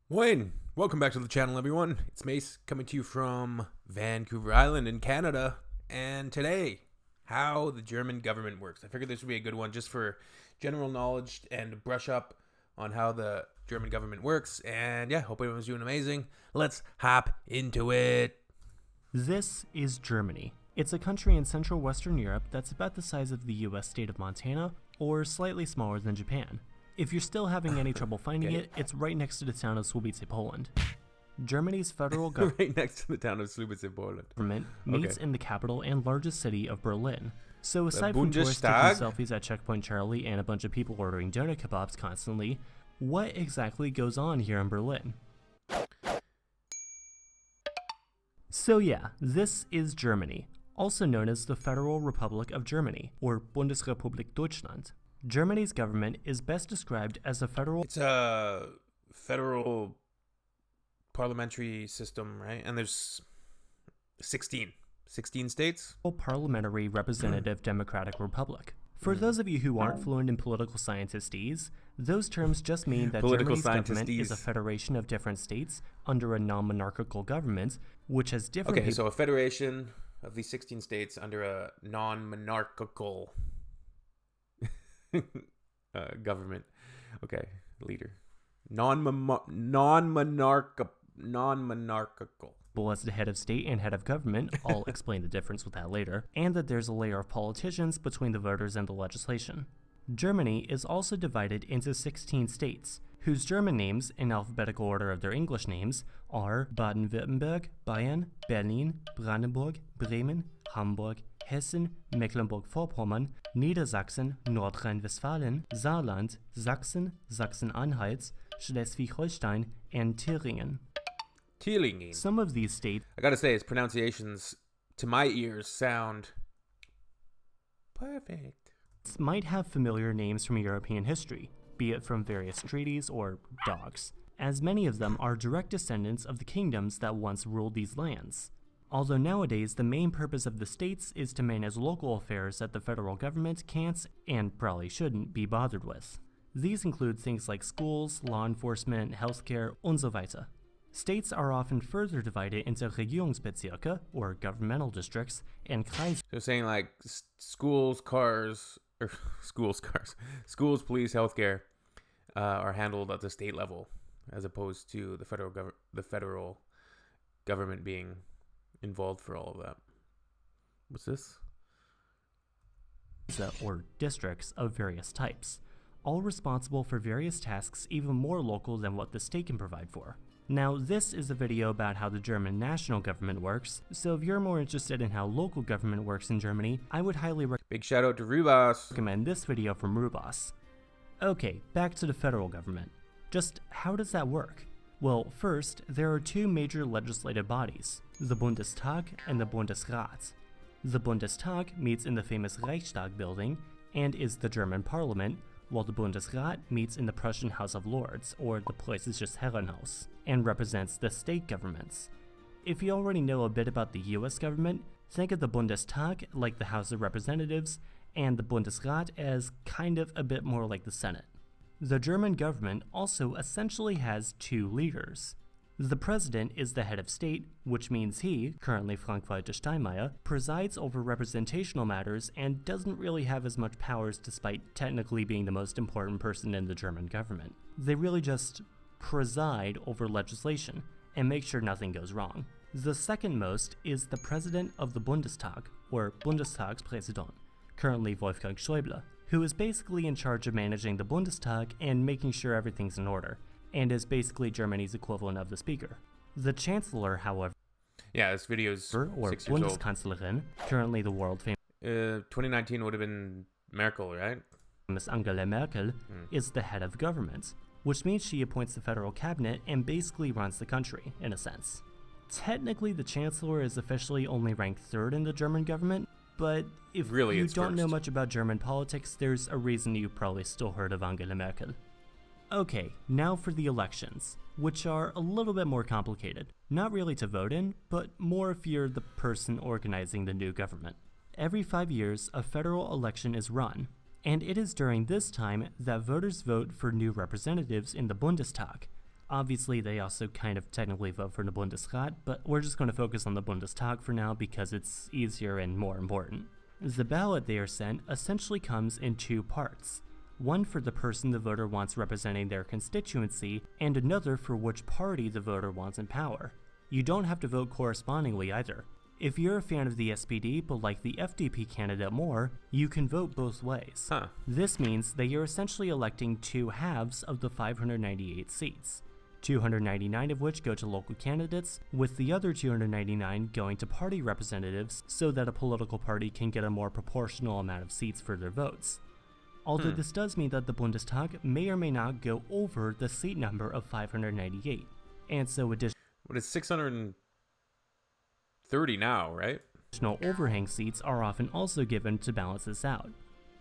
Wayne, welcome back to the channel, everyone. It's Mace coming to you from Vancouver Island in Canada. And today, how the German government works. I figured this would be a good one just for general knowledge and brush up on how the German government works. And yeah, hope everyone's doing amazing. Let's hop into it. This is Germany. It's a country in central Western Europe that's about the size of the US state of Montana, or slightly smaller than Japan. If you're still having any trouble finding it, it's right next to the town of Słubice, Poland. Germany's federal government Right next to the town of Słubice, Poland. meets in the capital and largest city of Berlin. So aside from tourists Bundestag? taking selfies at Checkpoint Charlie and a bunch of people ordering doner kebabs constantly, what exactly goes on here in Berlin? So yeah, this is Germany, also known as the Federal Republic of Germany, or Bundesrepublik Deutschland. Germany's government is best described as a federal It's a federal parliamentary system, right? And there's 16 states. parliamentary representative democratic republic. For those of you who aren't fluent in political scientistese, those terms just mean that Political Germany's government is a scientistese. federation of different states under a non-monarchical government, which has different Okay, so a federation of these 16 states under a non-monarchical government. Okay, leader. Non-monarchical. as the head of state and head of government. I'll explain the difference with that later. And that there's a layer of politicians between the voters and the legislation. Germany is also divided into 16 states, whose German names, in alphabetical order of their English names, are Baden-Württemberg, Bayern, Berlin, Brandenburg, Bremen, Hamburg, Hessen, Mecklenburg-Vorpommern, Niedersachsen, Nordrhein-Westfalen, Saarland, Sachsen, Sachsen-Anhalt, Schleswig-Holstein, and Thüringen. Some of these states I gotta say, its pronunciations, to my ears, sound perfect. might have familiar names from European history, be it from various treaties or dogs, as many of them are direct descendants of the kingdoms that once ruled these lands. Although nowadays the main purpose of the states is to manage local affairs that the federal government can't, and probably shouldn't, be bothered with. These include things like schools, law enforcement, healthcare, und so weiter. States are often further divided into Regierungsbezirke, or governmental districts, and Kreise, So saying like schools, police, healthcare are handled at the state level, as opposed to the federal government being involved for all of that. What's this? or districts of various types, all responsible for various tasks even more local than what the state can provide for. Now, this is a video about how the German national government works, so if you're more interested in how local government works in Germany, I would highly Big shout out to Rubas. recommend this video from Rubas. Okay, back to the federal government. Just how does that work? Well, first, there are two major legislative bodies, the Bundestag and the Bundesrat. The Bundestag meets in the famous Reichstag building and is the German parliament, while the Bundesrat meets in the Prussian House of Lords, or the Preußisches Herrenhaus, and represents the state governments. If you already know a bit about the US government, think of the Bundestag like the House of Representatives, and the Bundesrat as kind of a bit more like the Senate. The German government also essentially has two leaders. The president is the head of state, which means he, currently Frank-Walter Steinmeier, presides over representational matters and doesn't really have as much powers despite technically being the most important person in the German government. They really just preside over legislation and make sure nothing goes wrong. The second most is the president of the Bundestag, or Bundestagspräsident, currently Wolfgang Schäuble, who is basically in charge of managing the Bundestag and making sure everything's in order, and is basically Germany's equivalent of the speaker. The chancellor, however, Yeah, this video's or 6 years old. Bundeskanzlerin, currently the world 2019 would have been Merkel, right? famous Angela Merkel, is the head of government, which means she appoints the federal cabinet and basically runs the country, in a sense. Technically, the chancellor is officially only ranked third in the German government, but if Really, you it's don't know first. much about German politics, there's a reason you probably still heard of Angela Merkel. Okay, now for the elections, which are a little bit more complicated. Not really to vote in, but more if you're the person organizing the new government. Every 5 years, a federal election is run, and it is during this time that voters vote for new representatives in the Bundestag, Obviously, they also kind of technically vote for the Bundesrat, but we're just going to focus on the Bundestag for now because it's easier and more important. The ballot they are sent essentially comes in two parts. One for the person the voter wants representing their constituency, and another for which party the voter wants in power. You don't have to vote correspondingly either. If you're a fan of the SPD but like the FDP candidate more, you can vote both ways. This means that you're essentially electing two halves of the 598 seats. 299 of which go to local candidates, with the other 299 going to party representatives so that a political party can get a more proportional amount of seats for their votes. Although this does mean that the Bundestag may or may not go over the seat number of 598, and so What is 630 now, right? additional overhang seats are often also given to balance this out.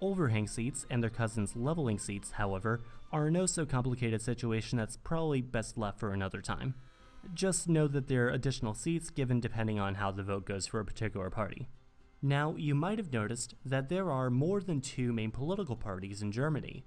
Overhang seats and their cousins leveling seats, however, are a no so complicated situation that's probably best left for another time. Just know that there are additional seats given depending on how the vote goes for a particular party. Now, you might have noticed that there are more than two main political parties in Germany.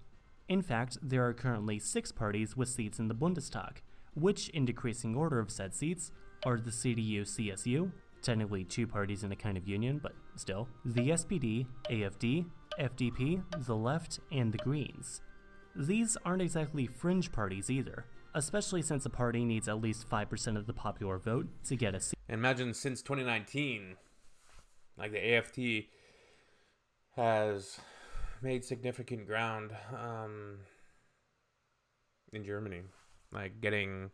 In fact, there are currently 6 parties with seats in the Bundestag, which, in decreasing order of said seats, are the CDU-CSU, technically 2 parties in a kind of union, but still, the SPD, AfD, FDP, the Left, and the Greens. These aren't exactly fringe parties either, especially since a party needs at least 5% of the popular vote to get a seat. Imagine since 2019, like the AfD has made significant ground in Germany. Like getting,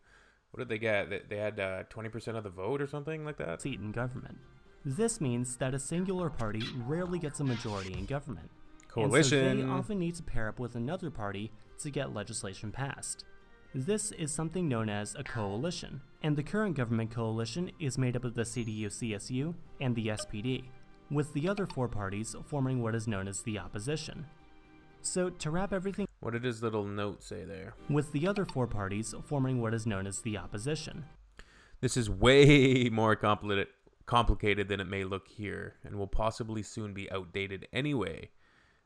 what did they get? They had 20% of the vote or something like that? Seat in government. This means that a singular party rarely gets a majority in government. Coalition. And so they often need to pair up with another party to get legislation passed. This is something known as a coalition, and the current government coalition is made up of the CDU-CSU and the SPD, with the other 4 parties forming what is known as the opposition. So to wrap everything, what did his little note say there? With the other 4 parties forming what is known as the opposition. This is way more complicated than it may look here, and will possibly soon be outdated anyway,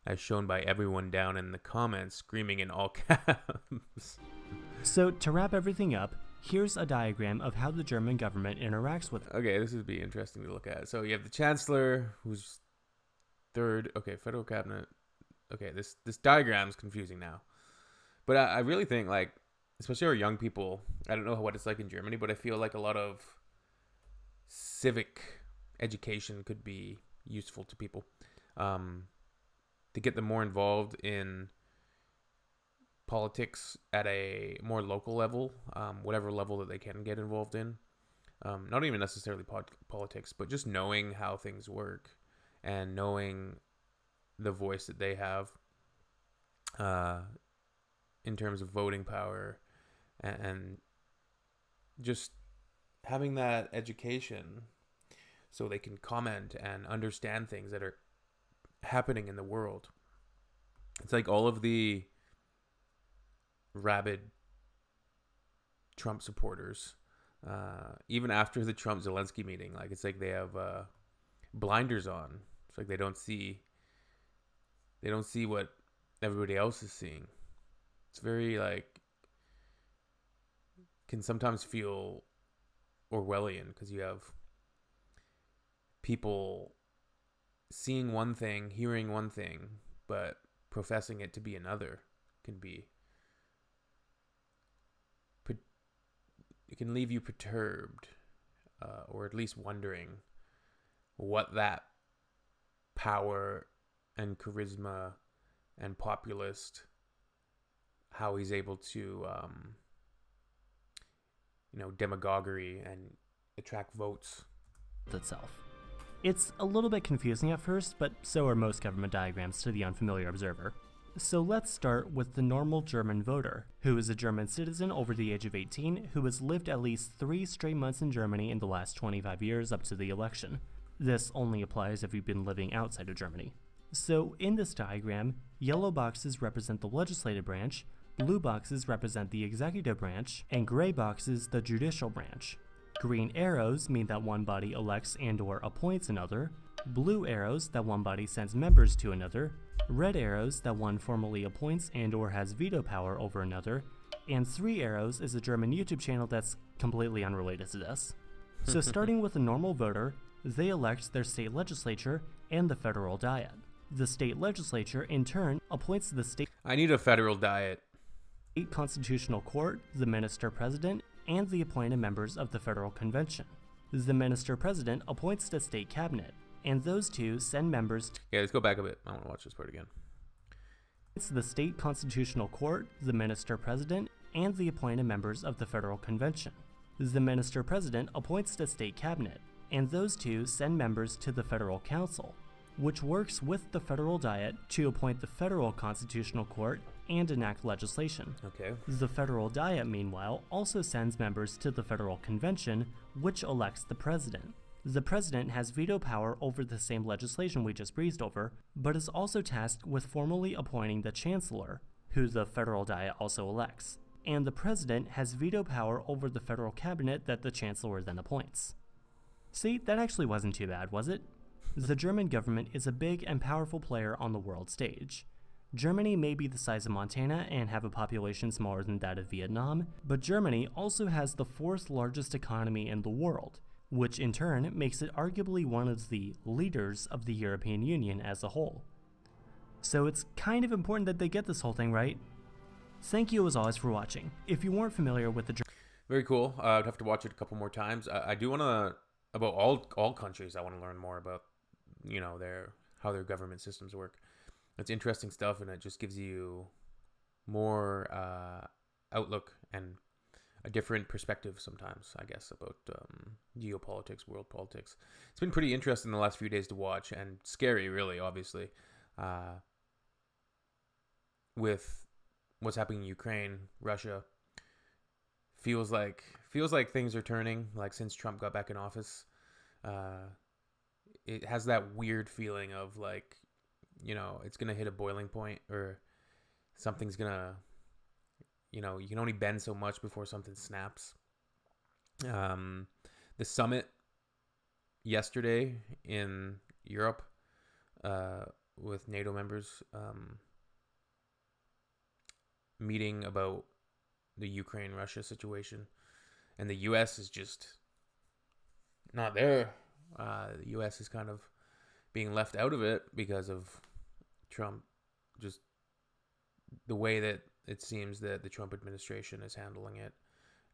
as shown by everyone down in the comments screaming in all caps. So to wrap everything up, here's a diagram of how the German government interacts with. Okay, this would be interesting to look at. So you have the Chancellor, who's third. Okay, federal cabinet. Okay, this diagram's confusing now. But I really think, like, especially our young people, I don't know what it's like in Germany, but I feel like a lot of civic education could be useful to people. To get them more involved in politics at a more local level, whatever level that they can get involved in. Not even necessarily politics, but just knowing how things work and knowing the voice that they have in terms of voting power, and just having that education so they can comment and understand things that are happening in the world. It's like all of the rabid Trump supporters, even after the Trump-Zelensky meeting, like it's like they have blinders on. It's like they don't see what everybody else is seeing. It's very like, can sometimes feel Orwellian, because you have people seeing one thing, hearing one thing, but professing it to be another. It can leave you perturbed, or at least wondering what that power and charisma and populist, how he's able to, demagoguery and attract votes itself. It's a little bit confusing at first, but so are most government diagrams to the unfamiliar observer. So let's start with the normal German voter, who is a German citizen over the age of 18 who has lived at least 3 straight months in Germany in the last 25 years up to the election. This only applies if you've been living outside of Germany. So in this diagram, yellow boxes represent the legislative branch, blue boxes represent the executive branch, and gray boxes the judicial branch. Green arrows mean that one body elects and/or appoints another, blue arrows that one body sends members to another, red arrows that one formally appoints and/or has veto power over another, And 3 Arrows is a German YouTube channel that's completely unrelated to this. So starting with a normal voter, they elect their state legislature and the federal diet. The state legislature, in turn, appoints the state I need a federal diet. constitutional court, the minister-president, and the appointed members of the federal convention. The minister-president appoints the state cabinet, and those two send members Okay, let's go back a bit. I want to watch this part again. to the state constitutional court, the minister-president, and the appointed members of the federal convention. The minister-president appoints the state cabinet, and those two send members to the federal council, which works with the federal diet to appoint the federal constitutional court and enact legislation. Okay. The federal diet, meanwhile, also sends members to the federal convention, which elects the president. The president has veto power over the same legislation we just breezed over, but is also tasked with formally appointing the chancellor, who the federal diet also elects. And the president has veto power over the federal cabinet that the chancellor then appoints. See, that actually wasn't too bad, was it? The German government is a big and powerful player on the world stage. Germany may be the size of Montana and have a population smaller than that of Vietnam, but Germany also has the 4th largest economy in the world, which in turn makes it arguably one of the leaders of the European Union as a whole. So it's kind of important that they get this whole thing right. Thank you as always for watching. If you weren't familiar with the Very cool. I'd have to watch it a couple more times. I do want to, about all countries, I want to learn more about, how their government systems work. It's interesting stuff, and it just gives you more outlook and a different perspective sometimes, I guess, about geopolitics, world politics. It's been pretty interesting the last few days to watch, and scary, really, obviously, with what's happening in Ukraine, Russia. Feels like things are turning, like since Trump got back in office. It has that weird feeling of like, it's going to hit a boiling point, or something's going to, you can only bend so much before something snaps. The summit yesterday in Europe with NATO members meeting about the Ukraine-Russia situation, and the U.S. is just not there. The U.S. is kind of being left out of it because of Trump, just the way that it seems that the Trump administration is handling it,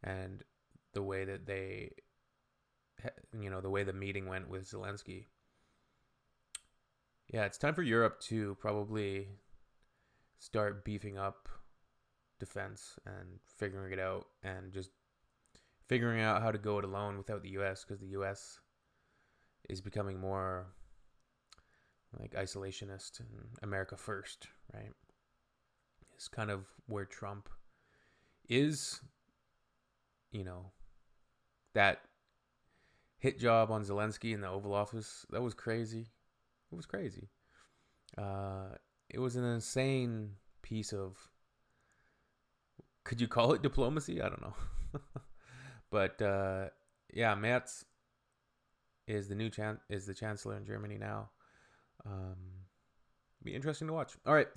and the way that the way the meeting went with Zelensky. Yeah, it's time for Europe to probably start beefing up defense and figuring it out, and just figuring out how to go it alone without the U.S., because the U.S. is becoming more like isolationist and America first, right? It's kind of where Trump is. That hit job on Zelensky in the Oval Office, that was crazy. It was crazy. It was an insane piece of, could you call it diplomacy? I don't know. But yeah, Merz is the chancellor in Germany now. Be interesting to watch. All right.